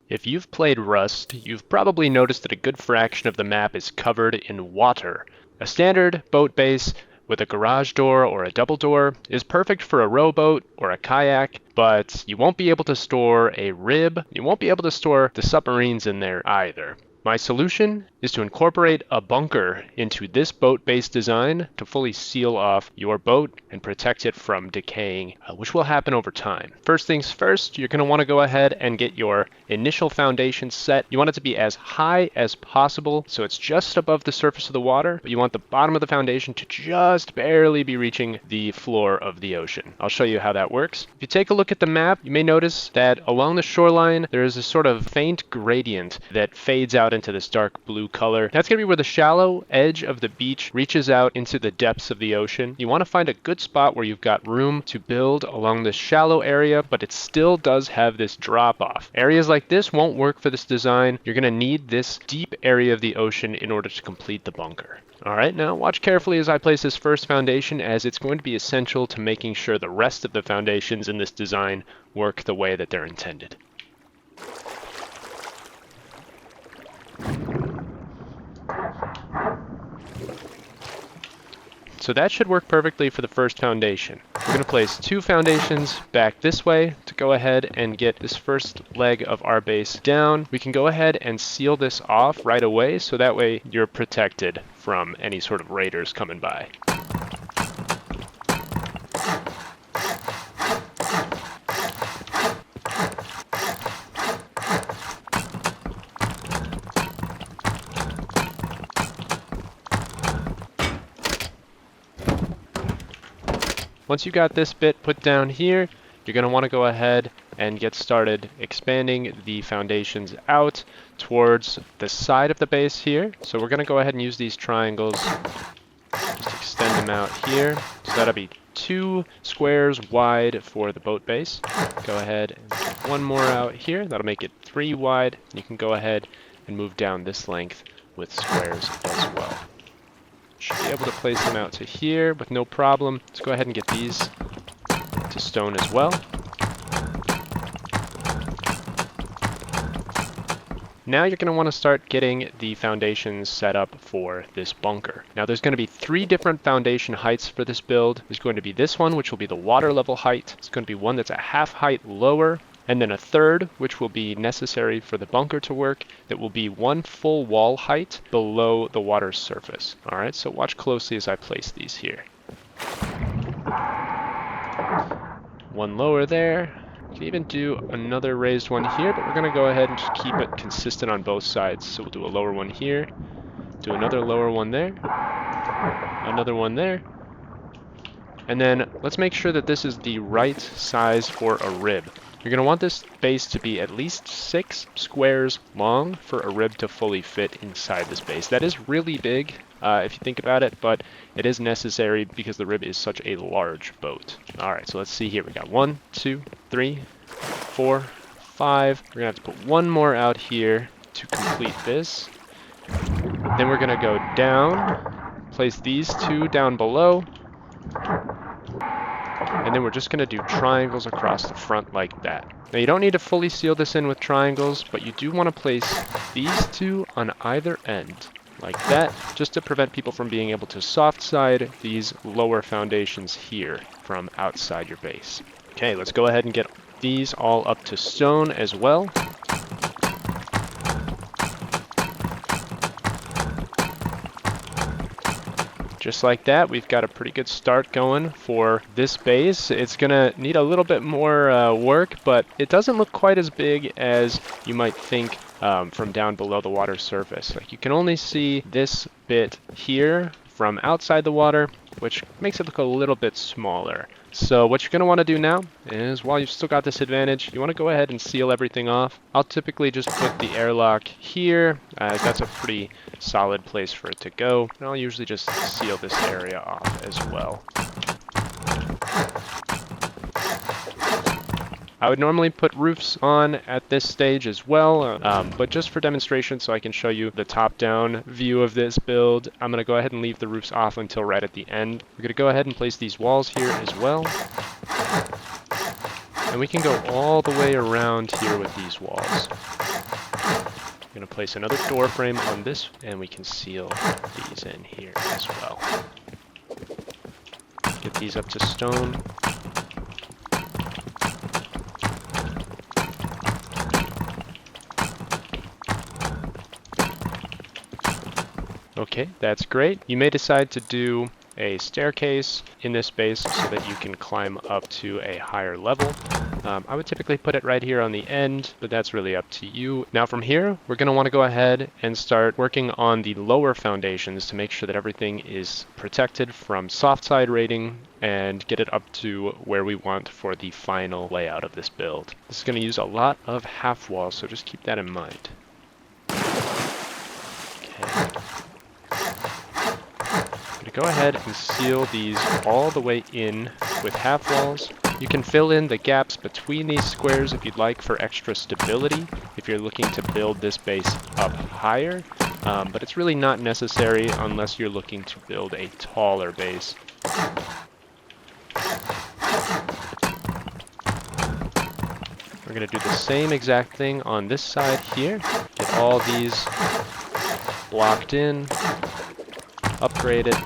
If you've played Rust, you've probably noticed that a good fraction of the map is covered in water. A standard boat base with a garage door or a double door is perfect for a rowboat or a kayak, but you won't be able to store a RHIB. You won't be able to store the submarines in there either. My solution is to incorporate a bunker into this boat-based design to fully seal off your boat and protect it from decaying, which will happen over time. First things first, you're going to want to go ahead and get your initial foundation set. You want it to be as high as possible, so it's just above the surface of the water, but you want the bottom of the foundation to just barely be reaching the floor of the ocean. I'll show you how that works. If you take a look at the map, you may notice that along the shoreline, there is a sort of faint gradient that fades out into this dark blue color. That's going to be where the shallow edge of the beach reaches out into the depths of the ocean. You want to find a good spot where you've got room to build along this shallow area, but it still does have this drop off. Areas like this won't work for this design. You're going to need this deep area of the ocean in order to complete the bunker. Alright, now watch carefully as I place this first foundation, as it's going to be essential to making sure the rest of the foundations in this design work the way that they're intended. So that should work perfectly for the first foundation. We're going to place two foundations back this way to go ahead and get this first leg of our base down. We can go ahead and seal this off right away, so that way you're protected from any sort of raiders coming by. Once you got this bit put down here, you're going to want to go ahead and get started expanding the foundations out towards the side of the base here. So we're going to go ahead and use these triangles, just extend them out here. So that'll be 2 squares wide for the boat base. Go ahead and get one more out here. That'll make it 3 wide. You can go ahead and move down this length with squares as well. Should be able to place them out to here with no problem. Let's go ahead and get these to stone as well. Now you're going to want to start getting the foundations set up for this bunker. Now there's going to be 3 different foundation heights for this build. There's going to be this one, which will be the water level height. It's going to be one that's a half height lower, and then a third, which will be necessary for the bunker to work, that will be 1 full wall height below the water's surface. All right, so watch closely as I place these here. 1 lower there. You can even do another raised one here, but we're going to go ahead and just keep it consistent on both sides. So we'll do a lower one here, do another lower one there, another one there. And then let's make sure that this is the right size for a RHIB. You're going to want this base to be at least 6 squares long for a RHIB to fully fit inside this base. That is really big if you think about it, but it is necessary because the RHIB is such a large boat. Alright, so let's see here. We got 1, 2, 3, 4, 5. We're going to have to put 1 more out here to complete this. Then we're going to go down, place these 2 down below. And then we're just going to do triangles across the front like that. Now you don't need to fully seal this in with triangles, but you do want to place these 2 on either end, like that, just to prevent people from being able to soft side these lower foundations here from outside your base. Okay, let's go ahead and get these all up to stone as well. Just like that, we've got a pretty good start going for this base. It's going to need a little bit more work, but it doesn't look quite as big as you might think from down below the water surface. Like, you can only see this bit here from outside the water, which makes it look a little bit smaller. So what you're going to want to do now is, while you've still got this advantage, you want to go ahead and seal everything off. I'll typically just put the airlock here, as that's a pretty solid place for it to go. And I'll usually just seal this area off as well. I would normally put roofs on at this stage as well, but just for demonstration, so I can show you the top-down view of this build, I'm going to go ahead and leave the roofs off until right at the end. We're going to go ahead and place these walls here as well. And we can go all the way around here with these walls. I'm going to place another door frame on this, and we can seal these in here as well. Get these up to stone. Okay, that's great. You may decide to do a staircase in this base so that you can climb up to a higher level. I would typically put it right here on the end, but that's really up to you. Now from here, we're going to want to go ahead and start working on the lower foundations to make sure that everything is protected from soft side rating and get it up to where we want for the final layout of this build. This is going to use a lot of half walls, so just keep that in mind. Okay. Go ahead and seal these all the way in with half walls. You can fill in the gaps between these squares if you'd like for extra stability, if you're looking to build this base up higher, but it's really not necessary unless you're looking to build a taller base. We're going to do the same exact thing on this side here. Get all these blocked in, upgraded.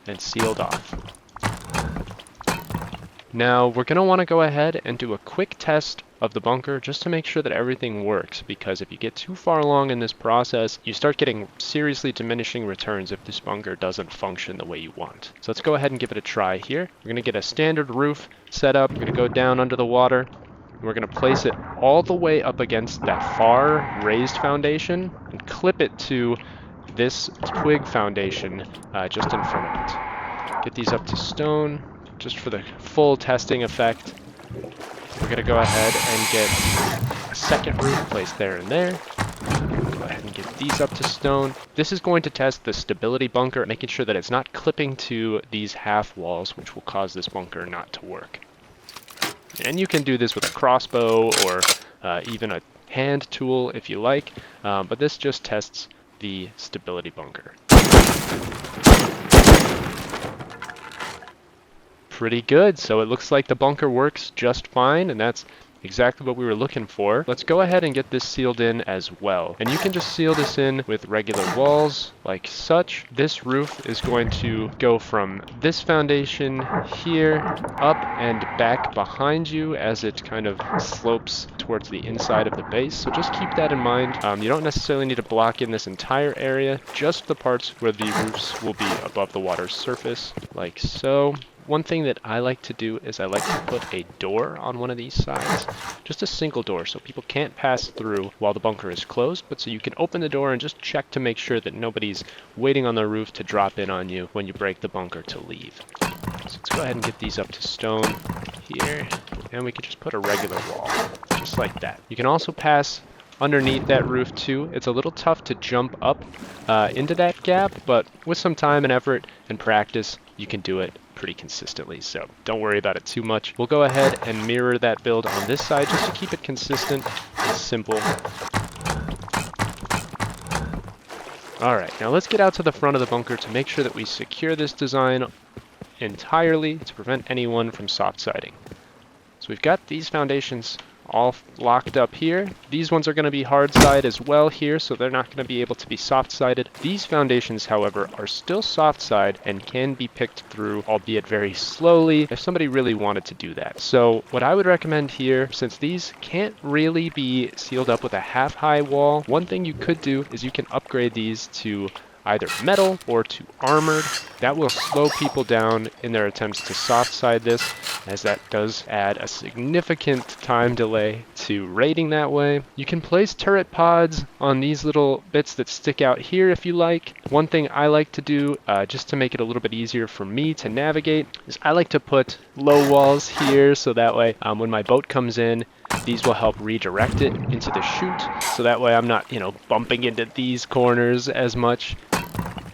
And sealed off. Now we're going to want to go ahead and do a quick test of the bunker just to make sure that everything works, because if you get too far along in this process, you start getting seriously diminishing returns if this bunker doesn't function the way you want. So let's go ahead and give it a try here. We're going to get a standard roof set up. We're going to go down under the water. We're going to place it all the way up against that far raised foundation and clip it to this twig foundation just in front of it. Get these up to stone just for the full testing effect. We're going to go ahead and get a second roof placed there and there. Go ahead and get these up to stone. This is going to test the stability bunker, making sure that it's not clipping to these half walls, which will cause this bunker not to work. And you can do this with a crossbow or even a hand tool if you like, but this just tests the stability bunker. Pretty good. So it looks like the bunker works just fine, and that's exactly what we were looking for. Let's go ahead and get this sealed in as well. And you can just seal this in with regular walls like such. This roof is going to go from this foundation here up and back behind you as it kind of slopes towards the inside of the base. So just keep that in mind. You don't necessarily need to block in this entire area, just the parts where the roofs will be above the water's surface, like so. One thing that I like to do is I like to put a door on one of these sides, just a single door, so people can't pass through while the bunker is closed, but so you can open the door and just check to make sure that nobody's waiting on the roof to drop in on you when you break the bunker to leave. So let's go ahead and get these up to stone here, and we can just put a regular wall, just like that. You can also pass underneath that roof too. It's a little tough to jump up into that gap, but with some time and effort and practice, you can do it pretty consistently, so don't worry about it too much. We'll go ahead and mirror that build on this side just to keep it consistent and simple. Alright, now let's get out to the front of the bunker to make sure that we secure this design entirely to prevent anyone from soft siding. So we've got these foundations all locked up here. These ones are going to be hard side as well here, so they're not going to be able to be soft sided. These foundations, however, are still soft side and can be picked through, albeit very slowly, if somebody really wanted to do that. So what I would recommend here, since these can't really be sealed up with a half high wall, one thing you could do is you can upgrade these to either metal or to armored. That will slow people down in their attempts to soft side this, as that does add a significant time delay to raiding that way. You can place turret pods on these little bits that stick out here if you like. One thing I like to do, just to make it a little bit easier for me to navigate, is I like to put low walls here, so that way when my boat comes in, these will help redirect it into the chute, so that way I'm not, bumping into these corners as much.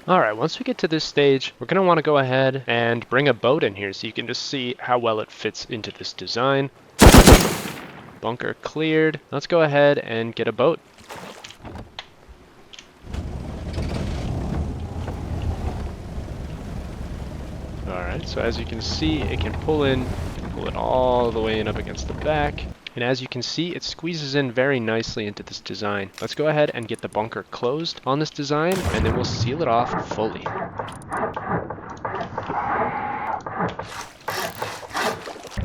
Alright, once we get to this stage, we're going to want to go ahead and bring a boat in here so you can just see how well it fits into this design. Bunker cleared. Let's go ahead and get a boat. Alright, so as you can see, it can pull in, you can pull it all the way in up against the back. And as you can see, it squeezes in very nicely into this design. Let's go ahead and get the bunker closed on this design, and then we'll seal it off fully.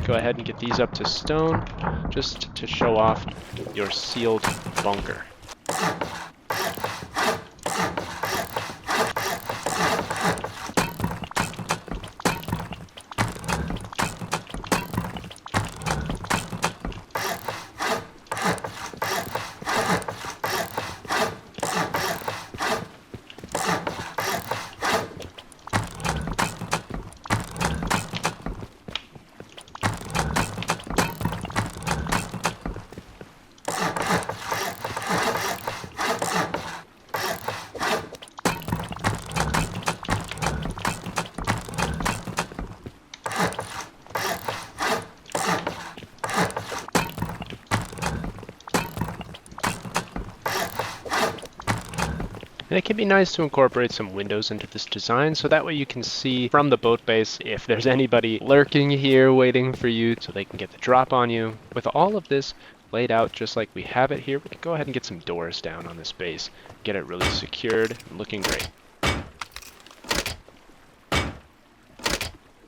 Go ahead and get these up to stone, just to show off your sealed bunker. And it can be nice to incorporate some windows into this design, so that way you can see from the boat base if there's anybody lurking here waiting for you so they can get the drop on you. With all of this laid out just like we have it here, we can go ahead and get some doors down on this base. Get it really secured and looking great.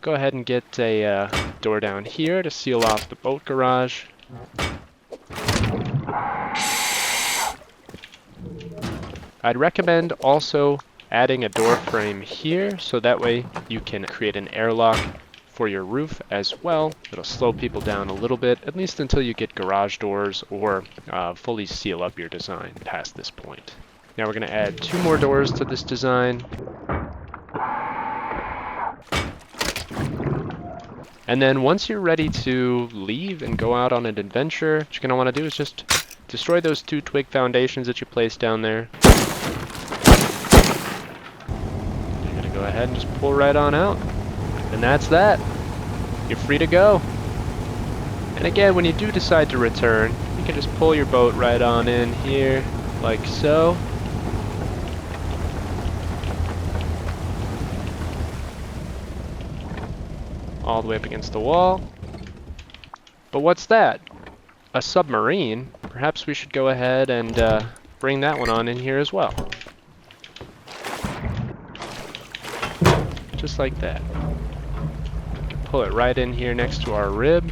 Go ahead and get a door down here to seal off the boat garage. I'd recommend also adding a door frame here, so that way you can create an airlock for your roof as well. It'll slow people down a little bit, at least until you get garage doors or fully seal up your design past this point. Now we're going to add 2 more doors to this design. And then once you're ready to leave and go out on an adventure, what you're going to want to do is just destroy those 2 twig foundations that you placed down there. You're going to go ahead and just pull right on out. And that's that. You're free to go. And again, when you do decide to return, you can just pull your boat right on in here, like so. All the way up against the wall. But what's that? A submarine? Perhaps we should go ahead and bring that one on in here as well. Just like that. Pull it right in here next to our rib.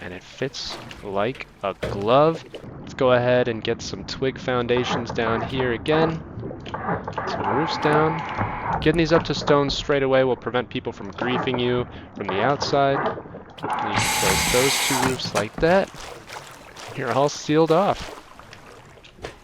And it fits like a glove. Let's go ahead and get some twig foundations down here again. Some roofs down. Getting these up to stone straight away will prevent people from griefing you from the outside. And you can place those 2 roofs like that. You're all sealed off.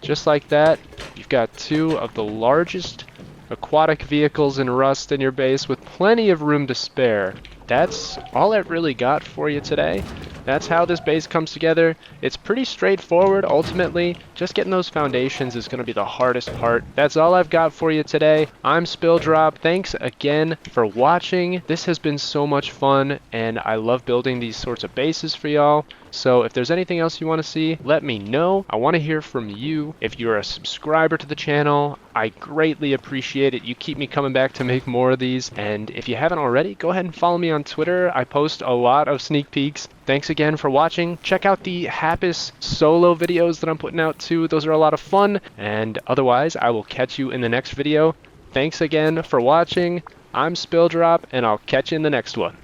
Just like that, you've got 2 of the largest aquatic vehicles in Rust in your base with plenty of room to spare. That's all I've really got for you today. That's how this base comes together. It's pretty straightforward ultimately. Just getting those foundations is going to be the hardest part. That's all I've got for you today. I'm Spilldrop. Thanks again for watching. This has been so much fun and I love building these sorts of bases for y'all. So if there's anything else you want to see, let me know. I want to hear from you. If you're a subscriber to the channel, I greatly appreciate it. You keep me coming back to make more of these. And if you haven't already, go ahead and follow me on Twitter. I post a lot of sneak peeks. Thanks again for watching. Check out the Happus solo videos that I'm putting out too. Those are a lot of fun. And otherwise, I will catch you in the next video. Thanks again for watching. I'm Spilldrop, and I'll catch you in the next one.